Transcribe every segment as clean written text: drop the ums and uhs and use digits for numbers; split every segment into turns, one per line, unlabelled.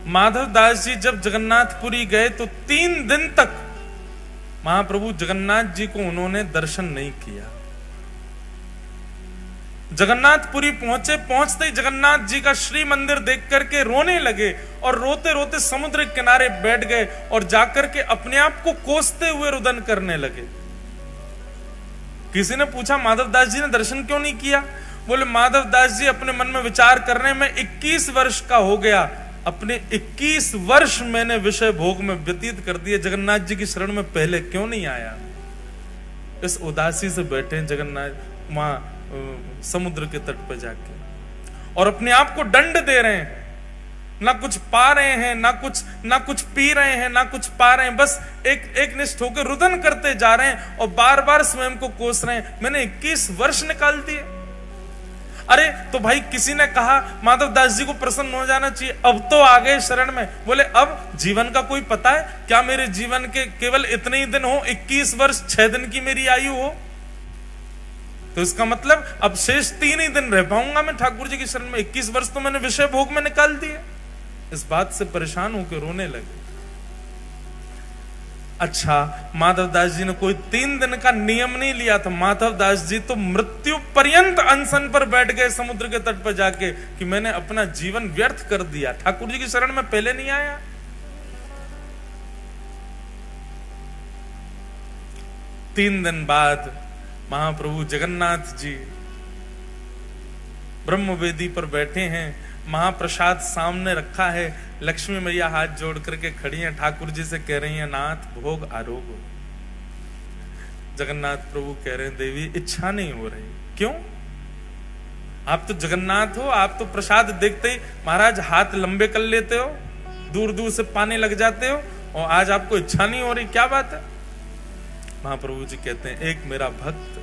माधवदास जी जब जगन्नाथपुरी गए तो 3 दिन तक महाप्रभु जगन्नाथ जी को उन्होंने दर्शन नहीं किया। जगन्नाथपुरी पहुंचे, पहुंचते ही जगन्नाथ जी का श्री मंदिर देख करके रोने लगे और रोते रोते समुद्र के किनारे बैठ गए और जाकर के अपने आप को कोसते हुए रुदन करने लगे। किसी ने पूछा माधवदास जी ने दर्शन क्यों नहीं किया? बोले माधवदास जी अपने मन में विचार करने में 21 वर्ष का हो गया, अपने 21 वर्ष मैंने विषय भोग में व्यतीत कर दिए, जगन्नाथ जी की शरण में पहले क्यों नहीं आया? इस उदासी से बैठे जगन्नाथ वहां समुद्र के तट पर जाके और अपने आप को दंड दे रहे हैं। ना कुछ पा रहे हैं, ना कुछ पी रहे हैं, ना कुछ पा रहे हैं, बस एक निष्ठ होकर रुदन करते जा रहे हैं और बार बार स्वयं को कोस रहे हैं, मैंने 21 वर्ष निकाल दिए। अरे तो भाई किसी ने कहा माधवदास जी को प्रसन्न हो जाना चाहिए, अब तो आ गए शरण में। बोले अब जीवन का कोई पता है क्या? मेरे जीवन के केवल इतने ही दिन हो, 21 वर्ष 6 दिन की मेरी आयु हो, तो इसका मतलब अब शेष 3 ही दिन रह पाऊंगा मैं ठाकुर जी की शरण में। 21 वर्ष तो मैंने विषय भोग में निकाल दिए। इस बात से परेशान होकर रोने लगे। अच्छा, माधवदास जी ने कोई 3 दिन का नियम नहीं लिया था। माधवदास जी तो मृत्यु पर्यंत अनशन पर बैठ गए समुद्र के तट पर जाके कि मैंने अपना जीवन व्यर्थ कर दिया, ठाकुर जी की शरण में पहले नहीं आया। तीन दिन बाद महाप्रभु जगन्नाथ जी ब्रह्मवेदी पर बैठे हैं, महाप्रसाद सामने रखा है, लक्ष्मी मैया हाथ जोड़ करके खड़ी हैं, ठाकुर जी से कह रही हैं नाथ भोग आरोग। जगन्नाथ प्रभु कह रहे हैं देवी इच्छा नहीं हो रही। क्यों? आप तो जगन्नाथ हो, आप तो प्रसाद देखते ही महाराज हाथ लंबे कर लेते हो, दूर दूर से पाने लग जाते हो, और आज आपको इच्छा नहीं हो रही, क्या बात है? महाप्रभु जी कहते हैं एक मेरा भक्त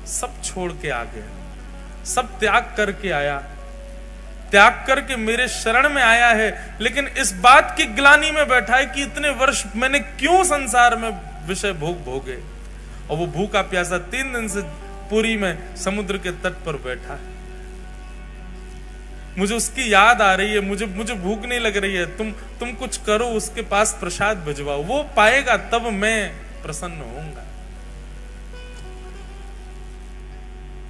सब छोड़ के आ गया, सब त्याग करके आया, त्याग करके मेरे शरण में आया है, लेकिन इस बात की ग्लानि में बैठा है कि इतने वर्ष मैंने क्यों संसार में विषय भोग भोगे। और वो भूखा प्यासा 3 दिन से पुरी में समुद्र के तट पर बैठा है। मुझे उसकी याद आ रही है, मुझे भूख नहीं लग रही है, तुम कुछ करो, उसके पास प्रसाद भिजवाओ, वो पाएगा तब मैं प्रसन्न होऊंगा।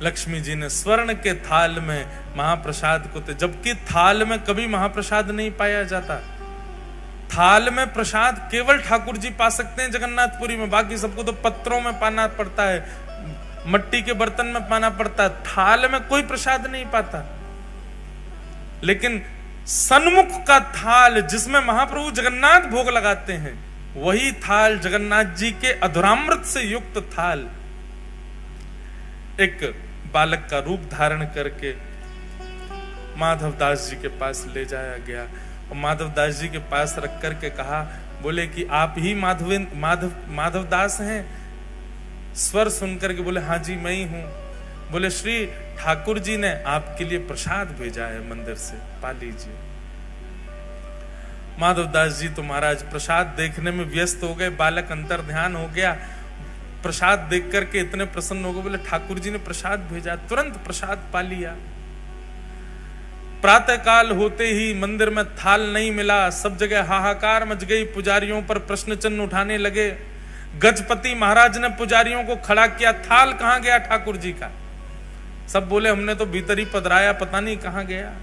लक्ष्मी जी ने स्वर्ण के थाल में महाप्रसाद को, जबकि थाल में कभी महाप्रसाद नहीं पाया जाता। थाल में प्रसाद केवल ठाकुर जी पा सकते हैं जगन्नाथपुरी में, बाकी सबको तो पत्रों में पाना पड़ता है, मट्टी के बर्तन में पाना पड़ता है, थाल में कोई प्रसाद नहीं पाता। लेकिन सन्मुख का थाल जिसमें महाप्रभु जगन्नाथ भोग लगाते हैं, वही थाल जगन्नाथ जी के अधुरामृत से युक्त थाल एक बालक का रूप धारण करके माधवदास जी के पास ले जाया गया और माधवदास जी के पास रख करके कहा, बोले कि आप ही माधवदास हैं? स्वर सुनकर के बोले हाँ जी मैं ही हूं। बोले श्री ठाकुर जी ने आपके लिए प्रसाद भेजा है मंदिर से, पा लीजिए। माधवदास जी तो महाराज प्रसाद देखने में व्यस्त हो गए, बालक अंतर ध्यान हो गया, प्रसाद देख करके इतने प्रसन्न हो गए, बोले ठाकुर जी ने प्रसाद भेजा, तुरंत प्रसाद पा लिया। प्रातः काल होते ही मंदिर में थाल नहीं मिला, सब जगह हाहाकार मच गई, पुजारियों पर प्रश्न चिन्ह उठाने लगे। गजपति महाराज ने पुजारियों को खड़ा किया, थाल कहां गया ठाकुर जी का? सब बोले हमने तो भीतर ही पधराया, पता नहीं कहां गया।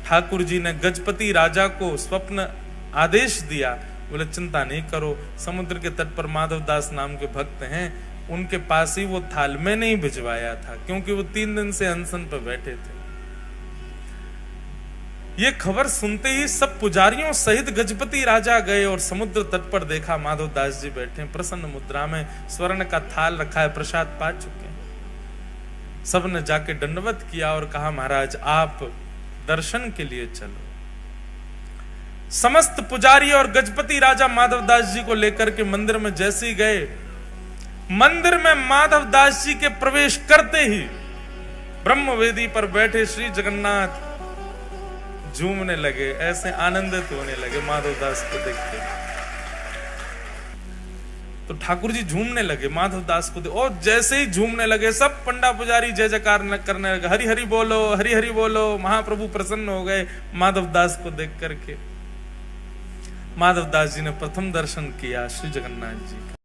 ठाकुर जी ने गजपति राजा को स्वप्न आदेश दिया, बोले चिंता नहीं करो, समुद्र के तट पर माधवदास नाम के भक्त हैं, उनके पास ही वो थाल में नहीं भिजवाया था, क्योंकि वो 3 दिन से अनशन पर बैठे थे। ये खबर सुनते ही सब पुजारियों सहित गजपति राजा गए और समुद्र तट पर देखा माधवदास जी बैठे प्रसन्न मुद्रा में, स्वर्ण का थाल रखा है, प्रसाद पा चुके हैं। सबने जाके दंडवत किया और कहा महाराज आप दर्शन के लिए चलो। समस्त पुजारी और गजपति राजा माधवदास जी को लेकर के मंदिर में जैसे ही गए, मंदिर में माधवदास जी के प्रवेश करते ही ब्रह्मवेदी पर बैठे श्री जगन्नाथ झूमने लगे, ऐसे आनंदित होने लगे माधवदास को देख के। तो ठाकुर जी झूमने लगे माधव दास को और जैसे ही झूमने लगे सब पंडा पुजारी जय जयकार करने लगे, हरि हरि बोलो, हरि हरि बोलो। महाप्रभु प्रसन्न हो गए माधव दास को देख करके। माधव दास जी ने प्रथम दर्शन किया श्री जगन्नाथ जी का।